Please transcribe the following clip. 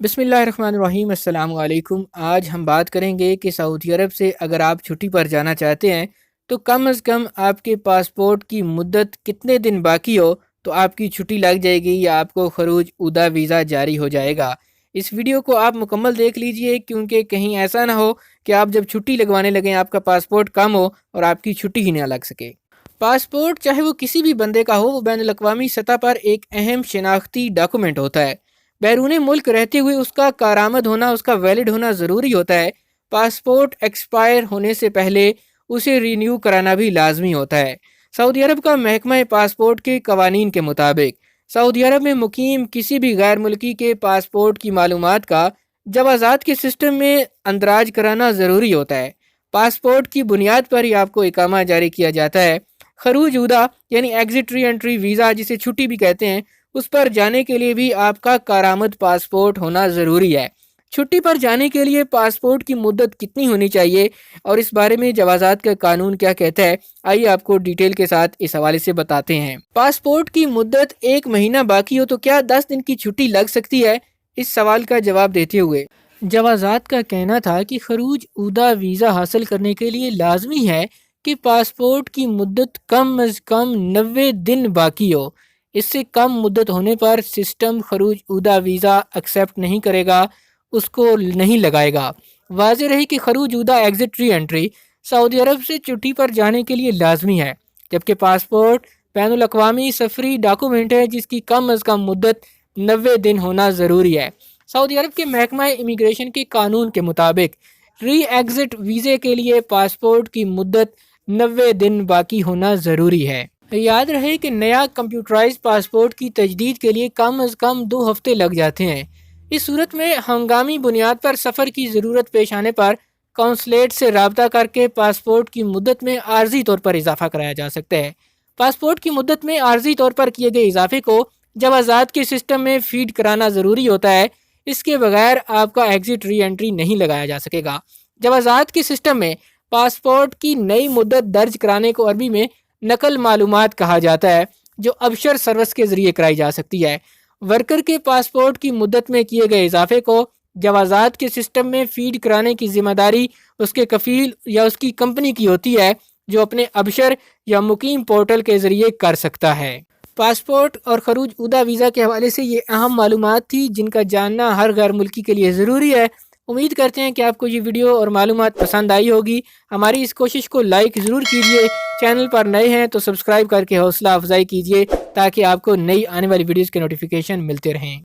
बिस्मिल्लाहिर्रहमानिर्रहीम। अस्सलाम वालेकुम। आज हम बात करेंगे कि सऊदी अरब से अगर आप छुट्टी पर जाना चाहते हैं तो कम अज़ कम आपके पासपोर्ट की मुद्दत कितने दिन बाकी हो तो आपकी छुट्टी लग जाएगी या आपको खरूज उदा वीज़ा जारी हो जाएगा। इस वीडियो को आप मुकम्मल देख लीजिए क्योंकि कहीं ऐसा ना हो कि आप जब छुट्टी लगवाने लगें आपका पासपोर्ट कम हो और आपकी छुट्टी ही ना लग सके। पासपोर्ट चाहे वो किसी भी बंदे का हो, वो बैनुल अक़वामी सतह पर एक अहम शनाख्ती डॉक्यूमेंट होता है। बैरून मुल्क रहते हुए उसका कारामद होना, उसका वैलिड होना ज़रूरी होता है। पासपोर्ट एक्सपायर होने से पहले उसे रीन्यू कराना भी लाजमी होता है। सऊदी अरब का महकमा पासपोर्ट के कवानीन के मुताबिक सऊदी अरब में मुकीम किसी भी गैर मुल्की के पासपोर्ट की मालूमात का जवाज़ात के सिस्टम में अंदराज कराना ज़रूरी होता है। पासपोर्ट की बुनियाद पर ही आपको इकामा जारी किया जाता है। खरूज उदा यानी एग्जिट री एंट्री वीज़ा, जिसे छुट्टी भी कहते हैं, उस पर जाने के लिए भी आपका कारामद पासपोर्ट होना ज़रूरी है। छुट्टी पर जाने के लिए पासपोर्ट की मुद्दत कितनी होनी चाहिए और इस बारे में जवाज़ात का कानून क्या कहता है, आइए आपको डिटेल के साथ इस हवाले से बताते हैं। पासपोर्ट की मुद्दत 1 महीना बाकी हो तो क्या 10 दिन की छुट्टी लग सकती है? इस सवाल का जवाब देते हुए जवाज़ात का कहना था कि खरूज उदा वीज़ा हासिल करने के लिए लाजमी है कि पासपोर्ट की मुद्दत कम अज़ कम 90 दिन बाकी हो। इससे कम मुद्दत होने पर सिस्टम खरूज उदा वीज़ा एक्सेप्ट नहीं करेगा, उसको नहीं लगाएगा। वाज़ेह रहे कि खरूज उदा एग्जिट री एंट्री सऊदी अरब से छुट्टी पर जाने के लिए लाजमी है, जबकि पासपोर्ट बैनुल अक़वामी सफरी डॉक्यूमेंट है जिसकी कम अज़ कम मुद्दत 90 दिन होना ज़रूरी है। सऊदी अरब के महकमा इमिग्रेशन के कानून के मुताबिक री एग्जिट वीज़े के लिए पासपोर्ट की मुद्दत 90 दिन बाकी होना ज़रूरी है। याद रहे कि नया कंप्यूटराइज पासपोर्ट की तजदीद के लिए कम अज़ कम 2 हफ्ते लग जाते हैं। इस सूरत में हंगामी बुनियाद पर सफ़र की ज़रूरत पेश आने पर कौंसलेट से रब्ता करके पासपोर्ट की मुद्दत में आर्जी तौर पर इजाफा कराया जा सकता है। पासपोर्ट की मुद्दत में आर्जी तौर पर किए गए इजाफे को जवाज़ात के सिस्टम में फीड कराना ज़रूरी होता है। इसके बगैर आपका एग्जिट री एंट्री नहीं लगाया जा सकेगा। जवाज़ात के सिस्टम में पासपोर्ट की नई मुद्दत दर्ज कराने को अरबी में नकल मालूमात कहा जाता है, जो अबशर सर्विस के ज़रिए कराई जा सकती है। वर्कर के पासपोर्ट की मुद्दत में किए गए इजाफे को जवाज़ात के सिस्टम में फीड कराने की जिम्मेदारी उसके कफील या उसकी कंपनी की होती है, जो अपने अबशर या मुकीम पोर्टल के ज़रिए कर सकता है। पासपोर्ट और खरूज उदा वीज़ा के हवाले से ये अहम मालूमात थी जिनका जानना हर गैर मुल्की के लिए ज़रूरी है। उम्मीद करते हैं कि आपको ये वीडियो और मालूमात पसंद आई होगी। हमारी इस कोशिश को लाइक ज़रूर कीजिए। चैनल पर नए हैं तो सब्सक्राइब करके हौसला अफजाई कीजिए ताकि आपको नई आने वाली वीडियोज़ के नोटिफिकेशन मिलते रहें।